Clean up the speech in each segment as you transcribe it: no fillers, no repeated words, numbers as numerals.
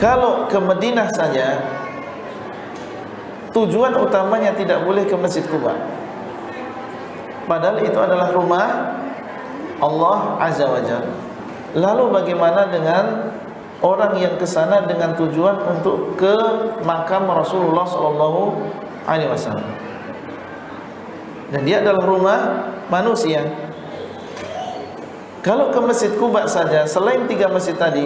Kalau ke Madinah saja, tujuan utamanya tidak boleh ke Masjid Quba, padahal itu adalah rumah Allah Azza wa Jalla. Lalu bagaimana dengan orang yang ke sana dengan tujuan untuk ke makam Rasulullah SAW? Dan dia adalah rumah manusia. Kalau ke Masjid Quba saja, selain 3 masjid tadi,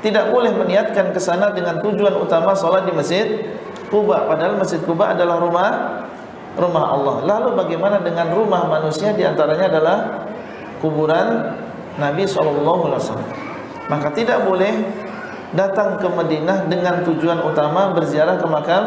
tidak boleh meniatkan ke sana dengan tujuan utama sholat di Masjid Quba, padahal Masjid Quba adalah rumah Allah. Lalu bagaimana dengan rumah manusia, diantaranya adalah kuburan Nabi SAW? Maka tidak boleh datang ke Madinah dengan tujuan utama berziarah ke makam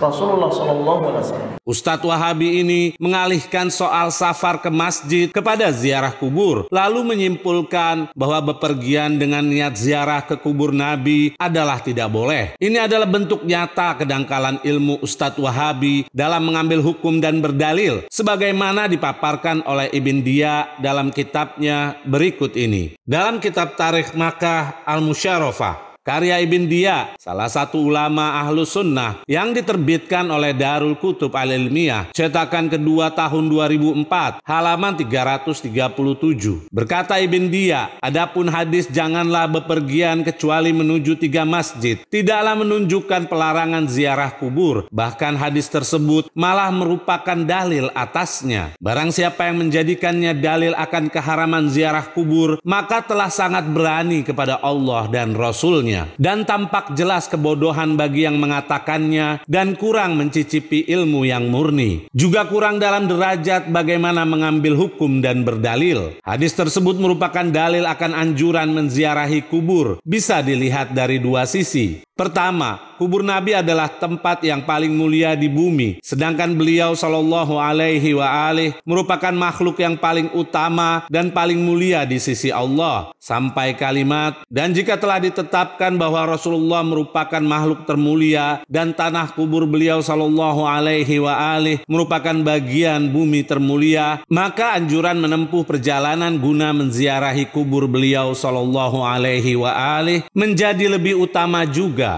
Rasulullah SAW. Ustadz Wahabi ini mengalihkan soal safar ke masjid kepada ziarah kubur, lalu menyimpulkan bahwa bepergian dengan niat ziarah ke kubur Nabi adalah tidak boleh. Ini adalah bentuk nyata kedangkalan ilmu Ustadz Wahabi dalam mengambil hukum dan berdalil, sebagaimana dipaparkan oleh Ibn Dia dalam kitabnya berikut ini. Dalam kitab Tarikh Makkah Al-Musyarrafah, karya Ibn Dia, salah satu ulama ahlu sunnah yang diterbitkan oleh Darul Kutub Al-Ilmiyah, cetakan kedua tahun 2004, halaman 337. Berkata Ibn Dia, adapun hadis janganlah bepergian kecuali menuju 3 masjid, tidaklah menunjukkan pelarangan ziarah kubur. Bahkan hadis tersebut malah merupakan dalil atasnya. Barang siapa yang menjadikannya dalil akan keharaman ziarah kubur, maka telah sangat berani kepada Allah dan Rasulnya, dan tampak jelas kebodohan bagi yang mengatakannya dan kurang mencicipi ilmu yang murni. Juga kurang dalam derajat bagaimana mengambil hukum dan berdalil. Hadis tersebut merupakan dalil akan anjuran menziarahi kubur. Bisa dilihat dari 2 sisi. Pertama, kubur Nabi adalah tempat yang paling mulia di bumi, sedangkan beliau Shallallahu Alaihi Wasallam merupakan makhluk yang paling utama dan paling mulia di sisi Allah. Sampai kalimat, dan jika telah ditetapkan bahwa Rasulullah merupakan makhluk termulia dan tanah kubur beliau Shallallahu Alaihi Wasallam merupakan bagian bumi termulia, maka anjuran menempuh perjalanan guna menziarahi kubur beliau Shallallahu Alaihi Wasallam menjadi lebih utama juga.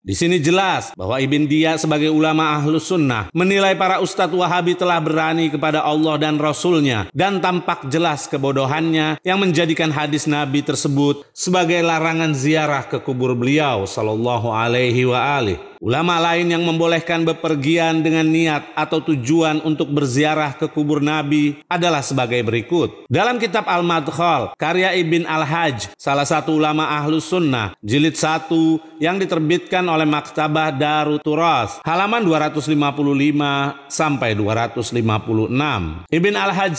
Di sini jelas bahwa Ibn Dia sebagai ulama ahlus sunnah menilai para ustadz Wahabi telah berani kepada Allah dan Rasulnya, dan tampak jelas kebodohannya yang menjadikan hadis Nabi tersebut sebagai larangan ziarah ke kubur beliau Sallallahu Alaihi Wasallam. Ulama lain yang membolehkan bepergian dengan niat atau tujuan untuk berziarah ke kubur Nabi adalah sebagai berikut. Dalam kitab Al-Madkhal, karya Ibn Al-Hajj, salah satu ulama ahlus sunnah, jilid 1 yang diterbitkan oleh Maktabah Darut Turas, halaman 255 sampai 256. Ibn Al-Hajj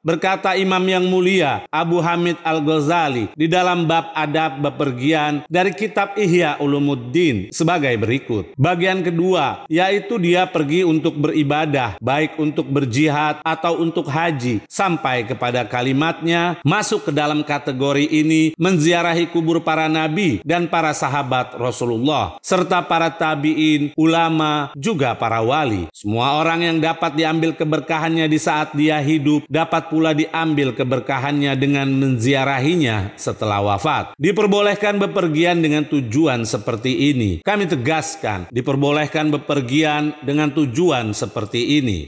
berkata Imam yang mulia Abu Hamid Al-Ghazali di dalam bab adab bepergian dari kitab Ihya Ulumuddin sebagai berikut. Bagian kedua, yaitu dia pergi untuk beribadah, baik untuk berjihad atau untuk haji, sampai kepada kalimatnya masuk ke dalam kategori ini menziarahi kubur para nabi dan para sahabat Rasulullah, serta para tabi'in, ulama, juga para wali. Semua orang yang dapat diambil keberkahannya di saat dia hidup, dapat pula diambil keberkahannya dengan menziarahinya setelah wafat. Diperbolehkan bepergian dengan tujuan seperti ini. Kami tegaskan, diperbolehkan bepergian dengan tujuan seperti ini.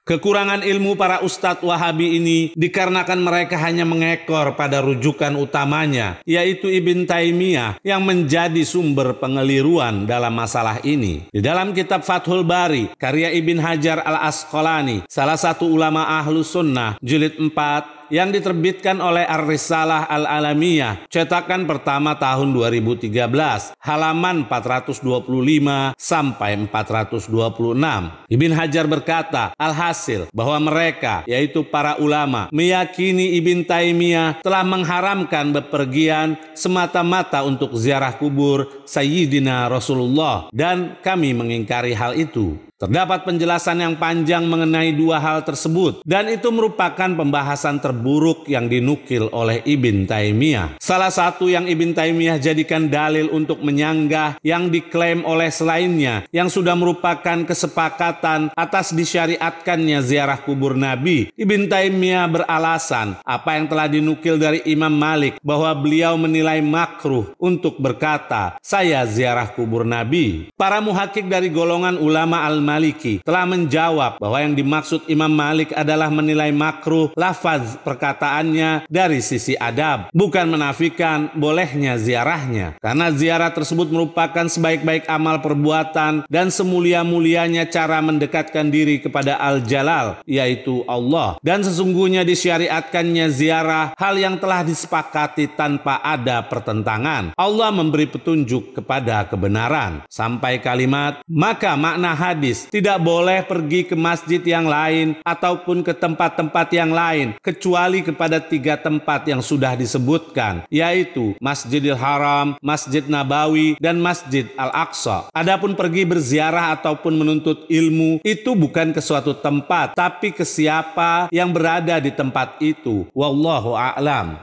Kekurangan ilmu para ustadz Wahabi ini dikarenakan mereka hanya mengekor pada rujukan utamanya, yaitu Ibn Taimiyah, yang menjadi sumber pengeliruan dalam masalah ini. Di dalam kitab Fathul Bari, karya Ibn Hajar Al-Asqalani, salah satu ulama ahlus sunnah, jilid 4, yang diterbitkan oleh Ar-Risalah Al-Alamiyah, cetakan pertama tahun 2013, halaman 425 sampai 426. Ibn Hajar berkata, alhasil bahwa mereka, yaitu para ulama, meyakini Ibn Taimiyah telah mengharamkan bepergian semata-mata untuk ziarah kubur Sayyidina Rasulullah, dan kami mengingkari hal itu. Terdapat penjelasan yang panjang mengenai dua hal tersebut, dan itu merupakan pembahasan terburuk yang dinukil oleh Ibn Taimiyah. Salah satu yang Ibn Taimiyah jadikan dalil untuk menyanggah yang diklaim oleh selainnya yang sudah merupakan kesepakatan atas disyariatkannya ziarah kubur Nabi. Ibn Taimiyah beralasan apa yang telah dinukil dari Imam Malik bahwa beliau menilai makruh untuk berkata, "Saya ziarah kubur Nabi." Para muhakik dari golongan ulama Al-Maliki telah menjawab bahwa yang dimaksud Imam Malik adalah menilai makruh lafaz perkataannya dari sisi adab, bukan menafikan bolehnya ziarahnya, karena ziarah tersebut merupakan sebaik-baik amal perbuatan dan semulia-mulianya cara mendekatkan diri kepada Al-Jalal, yaitu Allah, dan sesungguhnya disyariatkannya ziarah hal yang telah disepakati tanpa ada pertentangan. Allah memberi petunjuk kepada kebenaran sampai kalimat, maka makna hadis tidak boleh pergi ke masjid yang lain ataupun ke tempat-tempat yang lain kecuali kepada tiga tempat yang sudah disebutkan, yaitu Masjidil Haram, Masjid Nabawi, dan Masjid Al-Aqsa. Adapun pergi berziarah ataupun menuntut ilmu itu bukan ke suatu tempat, tapi ke siapa yang berada di tempat itu. Wallahu a'lam.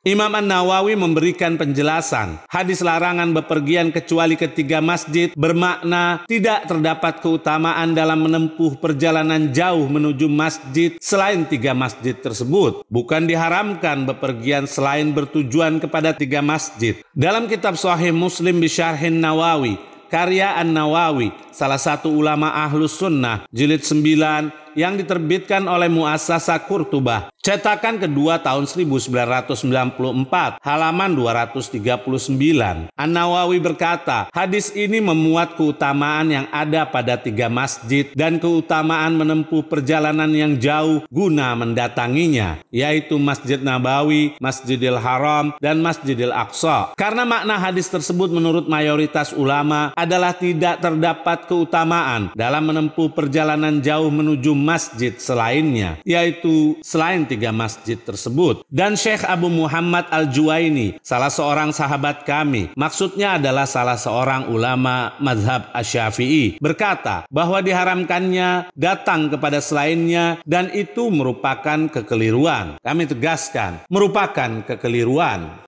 Imam An-Nawawi memberikan penjelasan, hadis larangan bepergian kecuali ke tiga masjid bermakna tidak terdapat keutamaan dalam menempuh perjalanan jauh menuju masjid selain tiga masjid tersebut. Bukan diharamkan bepergian selain bertujuan kepada tiga masjid. Dalam kitab Sahih Muslim Bisyarhin Nawawi, karya An-Nawawi, salah satu ulama Ahlus Sunnah, jilid 9, yang diterbitkan oleh Muassasah Qurtubah, cetakan kedua tahun 1994, halaman 239. An-Nawawi berkata, hadis ini memuat keutamaan yang ada pada tiga masjid dan keutamaan menempuh perjalanan yang jauh guna mendatanginya, yaitu Masjid Nabawi, Masjidil Haram, dan Masjidil Aqsa. Karena makna hadis tersebut menurut mayoritas ulama adalah tidak terdapat keutamaan dalam menempuh perjalanan jauh menuju masjid selainnya, yaitu selain tiga masjid tersebut. Dan Syekh Abu Muhammad Al-Juwaini, salah seorang sahabat kami, maksudnya adalah salah seorang ulama mazhab Asy-Syafi'i, berkata bahwa diharamkannya datang kepada selainnya dan itu merupakan kekeliruan. Kami tegaskan, merupakan kekeliruan.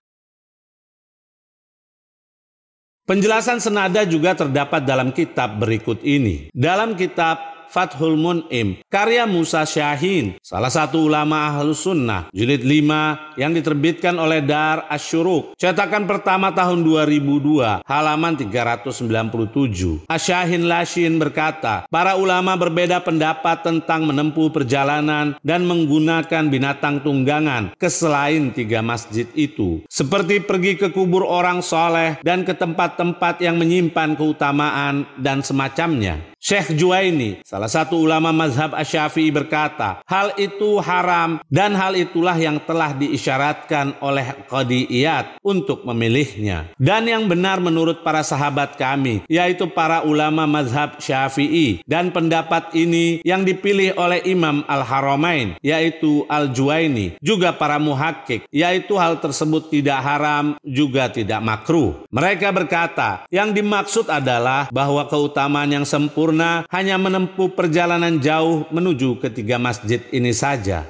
Penjelasan senada juga terdapat dalam kitab berikut ini. Dalam kitab Fathul Mun'im, karya Musa Syahin, salah satu ulama Ahlus Sunnah, jilid 5, yang diterbitkan oleh Dar Asy-Syuruq, cetakan pertama tahun 2002, halaman 397. Asy-Syahin Lashin berkata, para ulama berbeda pendapat tentang menempuh perjalanan dan menggunakan binatang tunggangan ke selain tiga masjid itu, seperti pergi ke kubur orang soleh dan ke tempat-tempat yang menyimpan keutamaan dan semacamnya. Syekh Juwaini, salah satu ulama mazhab Asy-Syafi'i, berkata, hal itu haram dan hal itulah yang telah diisyaratkan oleh Qadhi Iyad untuk memilihnya. Dan yang benar menurut para sahabat kami, yaitu para ulama mazhab Syafi'i, dan pendapat ini yang dipilih oleh Imam Al-Haramain, yaitu Al-Juwaini, juga para muhakkik, yaitu hal tersebut tidak haram juga tidak makruh. Mereka berkata, yang dimaksud adalah bahwa keutamaan yang sempurna hanya menempuh perjalanan jauh menuju ketiga masjid ini saja.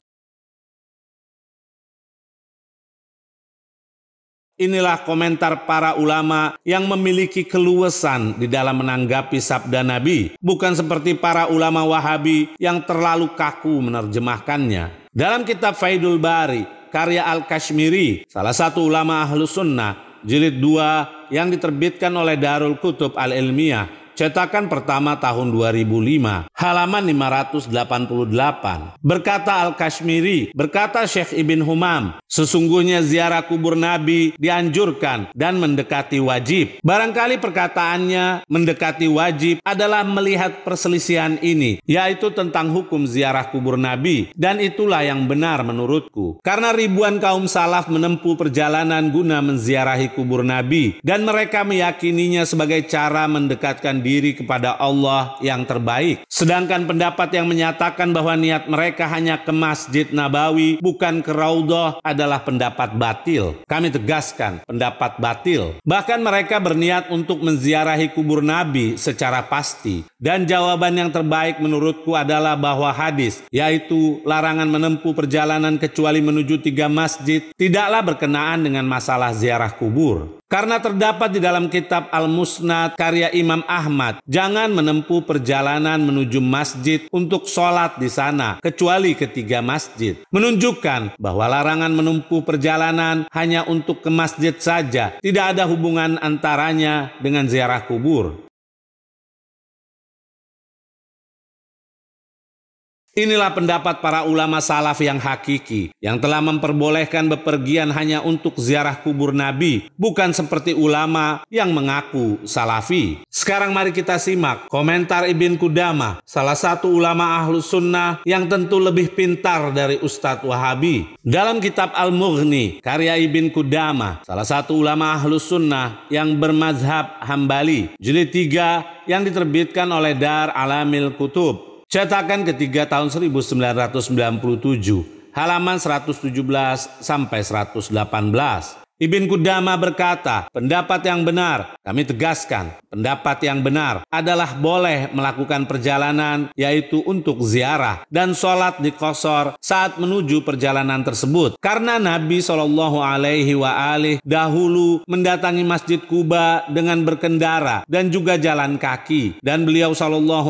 Inilah komentar para ulama yang memiliki keluasan di dalam menanggapi sabda Nabi, bukan seperti para ulama Wahabi yang terlalu kaku menerjemahkannya. Dalam kitab Faidul Bari, karya Al-Kashmiri, salah satu ulama Ahlus Sunnah, jilid 2, yang diterbitkan oleh Darul Kutub Al-Ilmiyah, cetakan pertama tahun 2005, halaman 588. Berkata Al-Kashmiri, berkata Syekh Ibn Humam, sesungguhnya ziarah kubur Nabi dianjurkan dan mendekati wajib. Barangkali perkataannya mendekati wajib adalah melihat perselisihan ini, yaitu tentang hukum ziarah kubur Nabi, dan itulah yang benar menurutku. Karena ribuan kaum salaf menempuh perjalanan guna menziarahi kubur Nabi, dan mereka meyakininya sebagai cara mendekatkan diri kepada Allah yang terbaik. Sedangkan pendapat yang menyatakan bahwa niat mereka hanya ke Masjid Nabawi bukan ke Raudhah adalah pendapat batil. Kami tegaskan, pendapat batil. Bahkan mereka berniat untuk menziarahi kubur Nabi secara pasti. Dan jawaban yang terbaik menurutku adalah bahwa hadis, yaitu larangan menempuh perjalanan kecuali menuju 3 masjid, tidaklah berkenaan dengan masalah ziarah kubur. Karena terdapat di dalam kitab Al-Musnad karya Imam Ahmad, jangan menempuh perjalanan menuju masjid untuk sholat di sana, kecuali ke 3 masjid. Menunjukkan bahwa larangan menempuh perjalanan hanya untuk ke masjid saja, tidak ada hubungan antaranya dengan ziarah kubur. Inilah pendapat para ulama salaf yang hakiki, yang telah memperbolehkan bepergian hanya untuk ziarah kubur Nabi, bukan seperti ulama yang mengaku salafi. Sekarang mari kita simak komentar Ibn Qudamah, salah satu ulama Ahlus Sunnah yang tentu lebih pintar dari Ustadz Wahabi. Dalam kitab Al-Mughni, karya Ibn Qudamah, salah satu ulama Ahlus Sunnah yang bermazhab Hambali, jilid 3 yang diterbitkan oleh Dar Alamil Kutub, cetakan ketiga tahun 1997, halaman 117 sampai 118. Ibn Qudamah berkata, pendapat yang benar, kami tegaskan, pendapat yang benar adalah boleh melakukan perjalanan, yaitu untuk ziarah dan sholat di qasar saat menuju perjalanan tersebut. Karena Nabi SAW dahulu mendatangi Masjid Quba dengan berkendara dan juga jalan kaki. Dan beliau SAW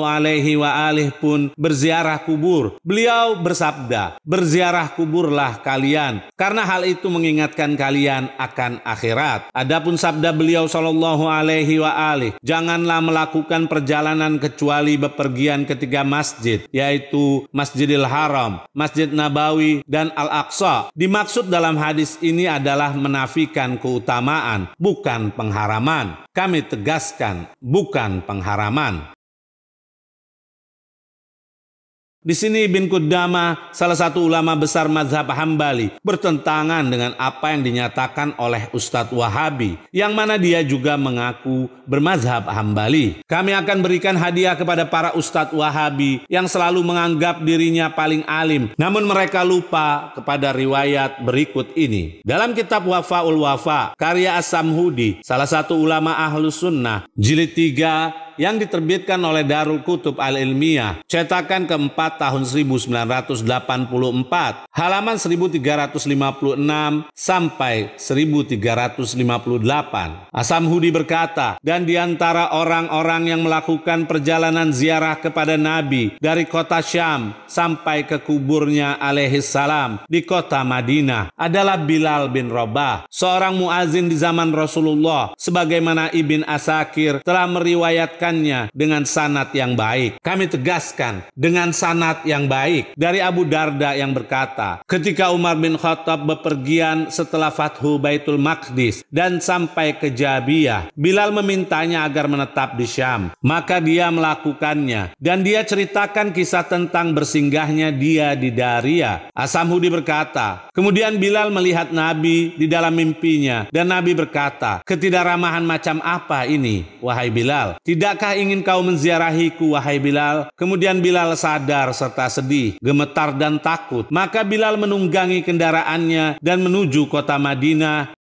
pun berziarah kubur. Beliau bersabda, berziarah kuburlah kalian, karena hal itu mengingatkan kalian akan akhirat. Adapun sabda beliau SAW, janganlah melakukan perjalanan kecuali bepergian ke 3 masjid, yaitu Masjidil Haram, Masjid Nabawi, dan Al-Aqsa. Dimaksud dalam hadis ini adalah menafikan keutamaan, bukan pengharaman. Kami tegaskan, bukan pengharaman. Di sini Ibn Qudamah, salah satu ulama besar mazhab Hambali, bertentangan dengan apa yang dinyatakan oleh Ustadz Wahabi, yang mana dia juga mengaku bermazhab Hambali. Kami akan berikan hadiah kepada para Ustadz Wahabi yang selalu menganggap dirinya paling alim, namun mereka lupa kepada riwayat berikut ini. Dalam kitab Wafaul Wafa, karya As-Samhudi, salah satu ulama Ahlus Sunnah, jilid 3, yang diterbitkan oleh Darul Kutub Al-Ilmiyah, cetakan keempat tahun 1984, halaman 1356 sampai 1358. As-Samhudi berkata, dan di antara orang-orang yang melakukan perjalanan ziarah kepada Nabi dari kota Syam sampai ke kuburnya alaihissalam di kota Madinah adalah Bilal bin Rabah, seorang muazin di zaman Rasulullah, sebagaimana Ibn Asakir telah meriwayatkan dengan sanad yang baik. Kami tegaskan, dengan sanad yang baik dari Abu Darda yang berkata, ketika Umar bin Khattab bepergian setelah Fathu Baitul Maqdis dan sampai ke Jabiyah, Bilal memintanya agar menetap di Syam. Maka dia melakukannya, dan dia ceritakan kisah tentang bersinggahnya dia di Daria. As-Samhudi berkata, kemudian Bilal melihat Nabi di dalam mimpinya, dan Nabi berkata, ketidakramahan macam apa ini, wahai Bilal? Tidakkah ingin kau menziarahiku, wahai Bilal? Kemudian Bilal sadar serta sedih, gemetar dan takut. Maka Bilal menunggangi kendaraannya dan menuju kota Madinah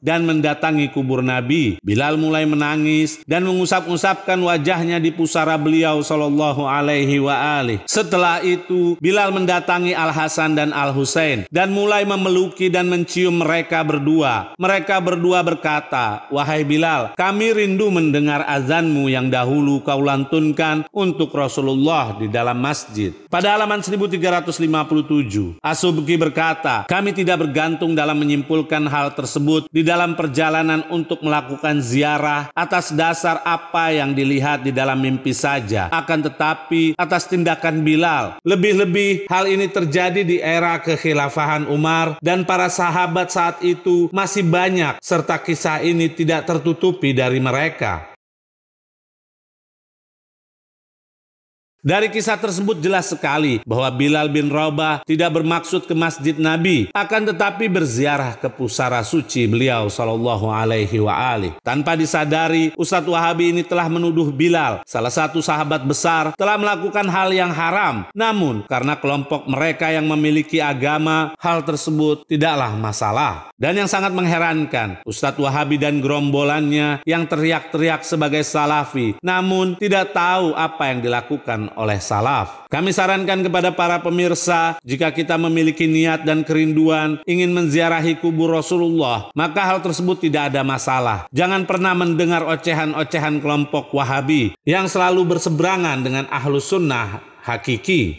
dan mendatangi kubur Nabi. Bilal mulai menangis dan mengusap-usapkan wajahnya di pusara beliau sallallahu alaihi wa alihi. Setelah itu Bilal mendatangi Al-Hasan dan Al-Husain dan mulai memeluki dan mencium mereka berdua. Mereka berdua berkata, wahai Bilal, kami rindu mendengar azanmu yang dahulu kau lantunkan untuk Rasulullah di dalam masjid. Pada halaman 1357, As-Subki berkata, kami tidak bergantung dalam menyimpulkan hal tersebut di dalam perjalanan untuk melakukan ziarah atas dasar apa yang dilihat di dalam mimpi saja, akan tetapi atas tindakan Bilal. Lebih-lebih hal ini terjadi di era kekhilafahan Umar dan para sahabat saat itu masih banyak, serta kisah ini tidak tertutupi dari mereka. Dari kisah tersebut jelas sekali bahwa Bilal bin Rabah tidak bermaksud ke masjid Nabi, akan tetapi berziarah ke pusara suci beliau sallallahu alaihi wa alihi. Tanpa disadari, Ustadz Wahabi ini telah menuduh Bilal, salah satu sahabat besar, telah melakukan hal yang haram. Namun karena kelompok mereka yang memiliki agama, hal tersebut tidaklah masalah. Dan yang sangat mengherankan, Ustadz Wahabi dan gerombolannya yang teriak-teriak sebagai salafi, namun tidak tahu apa yang dilakukan oleh salaf. Kami sarankan kepada para pemirsa, jika kita memiliki niat dan kerinduan ingin menziarahi kubur Rasulullah, maka hal tersebut tidak ada masalah. Jangan pernah mendengar ocehan-ocehan kelompok Wahabi yang selalu berseberangan dengan Ahlus Sunnah hakiki.